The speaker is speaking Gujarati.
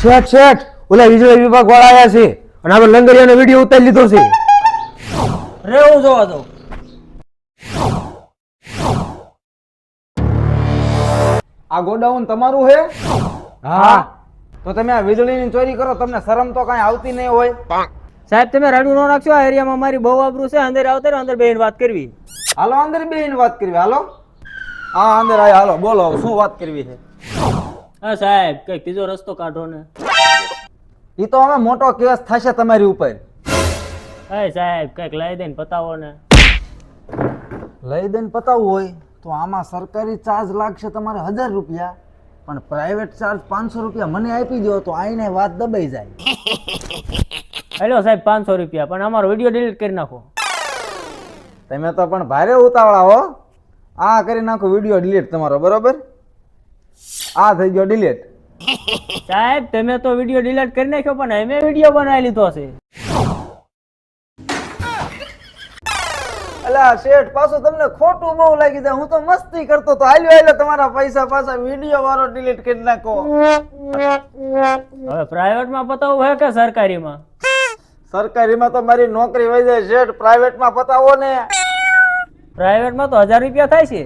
શેઠ શેઠ ઓલા વીજળી વિભાગ વાળા આવ્યા છે અને આપણે લંગરિયાનો વિડીયો ઉતારી લીધો છે. રેવું જોવા દો. આ ગોડાઉન તમારું હે? હા. તો તમે આ વીજળીની ચોરી કરો, તમને શરમ તો કાંઈ આવતી નહીં હોય? સાહેબ તમે રાડું ન નાખશો. આ એરિયામાં મારી બહુ આબરૂ છે. અંદર આવતા અંદર બેહીને વાત કરવી. હાલો અંદર બેહીને વાત કરવી. હાલો હા અંદર આય. હાલો બોલો હવે શું વાત કરવી છે? હા સાહેબ કઈક ત્રીજો રસ્તો કાઢો ને. ઈ તો હવે મોટો કેસ થશે તમારી ઉપર. હા સાહેબ કઈક લઈ દઈને પતાવો ને. લઈ દઈને પતાવવું હોય તો આમાં સરકારી ચાર્જ લાગશે તમારે 1000 રૂપિયા, પણ પ્રાઇવેટ ચાર્જ 500 રૂપિયા મને આપી દો તો આઈને વાત દબાઈ જાય. હેલો સાહેબ 500 રૂપિયા, પણ અમારો વિડીયો ડિલીટ કરી નાખો. તમે તો પણ ભારે ઉતાવળા હો. આ કરી નાખો વિડીયો ડિલીટ તમારો. બરોબર, આ થઈ ગયો ડિલીટ. સાહેબ તમે તો વિડીયો ડિલીટ કરી નાખ્યો, પણ અમે વિડીયો બનાવી લીધો છે. અલા શેઠ પાછું તમને ખોટું બહુ લાગી જાય. હું તો મસ્તી કરતો તો. હાલ્યો તમારા પૈસા પાછા વિડીયો વાળો ડિલીટ કરી નાખો. હવે પ્રાઇવેટમાં પતાવવું હે કે સરકારીમાં? સરકારીમાં તો મારી નોકરી વહી જાય શેઠ, પ્રાઇવેટમાં પતાવો ને. પ્રાઇવેટમાં તો 1000 રૂપિયા થાય છે.